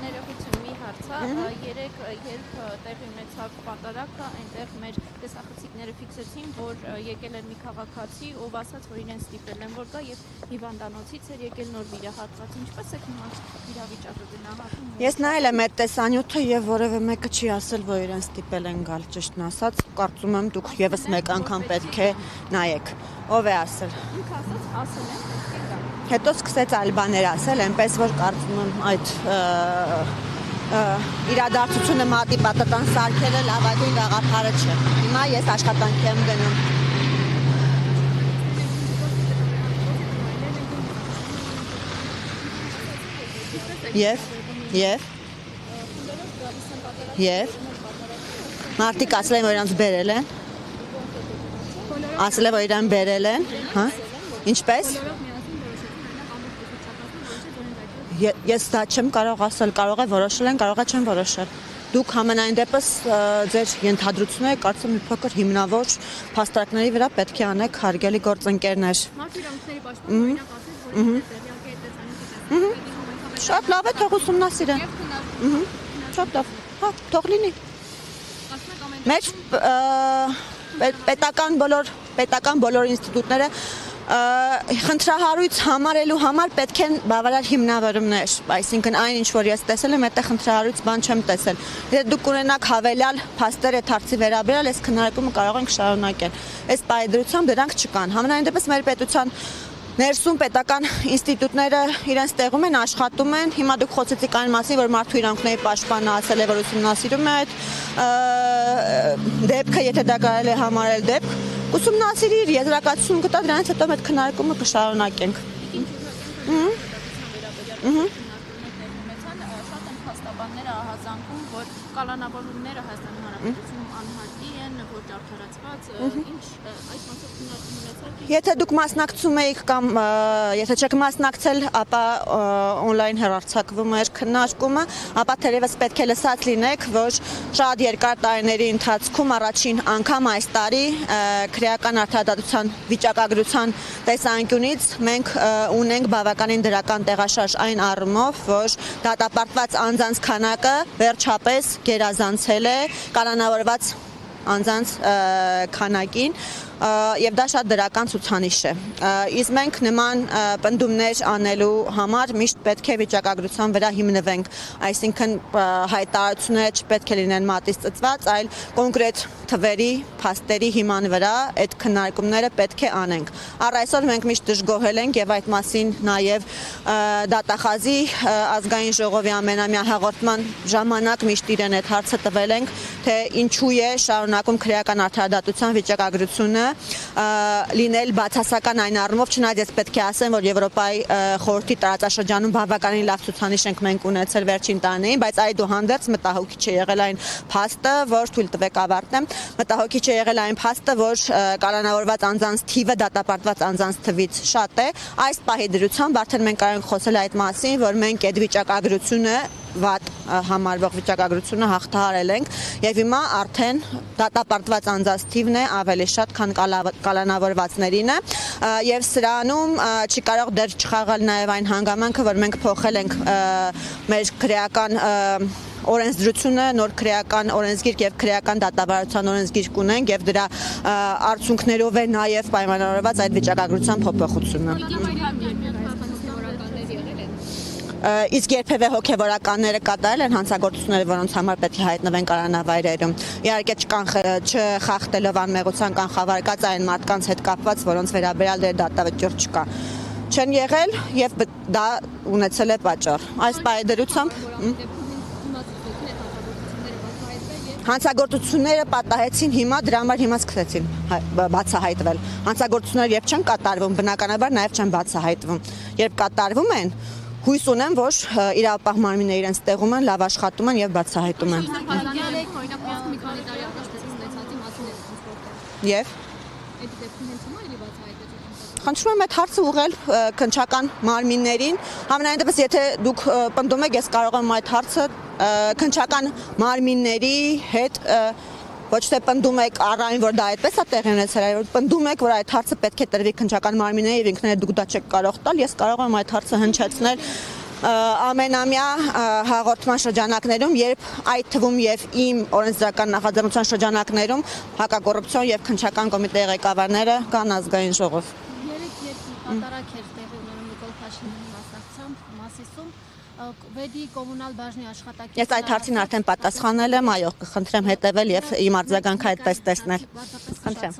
ներողություն մի հարց է, երեք երբ տեղի ունեցավ պատարակը, այնտեղ մեր տեսախցիկները ֆիքսեցին, որ եկել են մի քաղաքացի, ով ասաց, որ իրեն ստիպել են որ գա եւ հիվանդանոցից էր եկել նոր վիրահատված։ Ինչպես եք հիմա իրավիճակը գնահատում։ Ես նայել եմ այդ տեսանյութը եւ որևէ մեկը չի ասել, որ իրեն ստիպել են գալ, ճիշտն ասած, կարծում եմ դուք եւս մեկ անգամ պետք է նայեք։ Ով է ասել։ Ինքը ասել են, պետք է գա։ Հետո սկսեց այլ բաներ ասել, այնպես որ կարծում եմ այդ իրադարձությունը մատի պատտան սարքելը լավագույն գաղափարը չէ։ Հիմա ես աշխատանքի եմ գնում։ Եվ մարդիկ ասել են, որ իրանց բերել են։ Ասել է, որ իրան բերել են, հա? Ինչպես։ Ես դա չեմ կարող ասել, կարող է որոշել են, կարող է չեն որոշել։ Դուք համենայն դեպս ձեր ենթադրությունները կարծում մի փոքր հիմնավոր փաստարկների վրա պետք է անեք, հարգելի գործընկերներ։ Շատ լավ է, թող ուսումնասիրեն։ Շատ լավ, հա, թող լինի։ Մեր պետական բոլոր ինստիտուտները խնդրահարույց համարելու համար պետք են բավարար հիմնավորումներ, այսինքն այն ինչ որ ես տեսել եմ, այդտեղ խնդրահարույց բան չեմ տեսել։ Եթե դուք ունենաք հավելյալ փաստեր այդ հարցի վերաբերյալ, այս քննարկումը կարող ենք շարունակել։ Այս պայդրությամբ դրանք չկան։ Համենայն դեպս մեր պետության ներսում պետական ինստիտուտները իրենց տեղում են, աշխատում են։ Հիմա դուք խոսեցիք այն մասին, որ մարդու իրավունքների պաշտպանը ասել է, որ ուսումնասիրում է այդ դեպքը, եթե դա կարելի է համարել դեպք, ուսումնասիրիր, եզրակացություն կտա, դրանից հետո այդ քննարկումը կշարունակենք։ Շատ են փաստաբանները ահազանգում, որ կալանավորումները Հայաստանի Հանրապետությունում անհատի են, ոչ արդարացված, ինչ այդ մասով քննարկում ունեցաք։ Եթե դուք մասնակցում եք կամ եթե չեք մասնակցել, ապա on-line հեռարձակվում էր քննարկումը, ապա թերևս պետք է լսած լինեք, որ շատ երկար տարիների ընթացքում առաջին անգամ այս տարի քրեական արդարադատության վիճակագրության տեսանկյունից մենք ունենք բավականին դրական տեղաշարժ այն առումով, որ դատապարտված անձանց քանակը վերջապես գերազանցել է կալանավորված անձանց քանակին եւ դա շատ դրական ցուցանիշ է։ Իսկ մենք նման պնդումներ անելու համար միշտ պետք է վիճակագրության վրա հիմնվենք, այսինքն հայտարարությունները չպետք է լինեն մատից ծծված, այլ կոնկրետ թվերի, փաստերի հիման վրա այդ քննարկումները պետք է անենք։ Առ այսօր մենք միշտ դժգոհել ենք եւ այդ մասին նաեւ դատախազի ազգային ժողովի ամենամյա հաղորդման ժամանակ միշտ իրեն այդ հարցը տվել ենք, թե ինչու է շարունակում քրեական արդարադատության վիճակագրությունը լինել բացասական այն առումով, չնայած ես պետք է ասեմ, որ Եվրոպայի խորհրդի տարածաշրջանում բավականին լավ ցուցանիշ ենք մենք ունեցել վերջին տարիներին, բայց այդուհանդերձ մտահոգիչ է եղել այն փաստը, որ թույլ տվեք ավարտեմ, մտահոգիչ է եղել այն փաստը, որ կալանավորված անձանց թիվը դատապարտված անձանց թվից շատ է։ Այս պահի դրությամբ արդեն մենք կարող ենք խոսել այդ մասին, որ մենք այդ վիճակագրությունը վատ համարվող վիճակագրությունը հաղթահարել ենք եւ հիմա արդեն դատապարտված անձանց թիվն է ավելի շատ, քան կալանավորվածներին է եւ սրանում չի կարող դեռ չխաղալ նաեւ այն հանգամանքը, որ մենք փոխել ենք մեր քրեական օրենսդրությունը, նոր քրեական օրենսգիր եւ քրեական դատավարության օրենսգիր կունենք եւ դրա արդյունքներով է նաեւ պայմանավորված այդ վիճակագրության փոփոխությունը։ Իսկ երբևէ հոգևորականները կատարել են հանցագործությունները, որոնց համար պետք է հայտնվեն կալանավայրերում։ Իհարկե չխախտելով անմեղության կանխավարկած այն մարդկանց հետ կապված, որոնց վերաբերյալ դատավճիռ չկա։ Չեն եղել եւ դա ունեցել է պատճառ։ Այս պայդրությամբ հանցագործությունները պատահեցին հիմա, դրա համար հիմա սկսեցին բացահայտվել։ Հանցագործությունները երբ չեն կատարվում, բնականաբար նաև չեն բացահայտվում։ Երբ կատարվում են, հույս ունեմ, որ իրավապահ մարմինները իրենց տեղում են, լավ աշխատում են եւ բացահայտում են։ Եվ խնդրում եմ այդ հարցը ուղղել քննչական մարմիններին, համենայն դեպս եթե դուք պնդում եք, ես կարող եմ այդ հարցը քննչական մարմինների հետ ոչ թե պնդում եք առայն, որ դա այդպես է տեղի ունեցել, այլ պնդում եք, որ այդ հարցը պետք է տրվի քննչական մարմինների եւ ինքներդ դուք դա չեք կարող տալ, ես կարող եմ այդ հարցը հնչեցնել ամենամյա հաղորդման շրջանակներում, երբ այդ թվում եւ իմ օրենսդրական նախաձեռնության շրջանակներում հակակոռուպցիոն եւ քննչական կոմիտեի ղեկավարները կան ազգային ժողով։ Երեք պատարակ էր տեղի ունենում Նիկոլ Փաշինյանի մասնակցությամբ Վեդի կոմունալ բաժնի աշխատակիցները Ես այդ հարցին արդեն պատասխանել եմ, այո, կխնդրեմ հետևել եւ իմ արձագանքը այդպես տեսնել։ Խնդրեմ։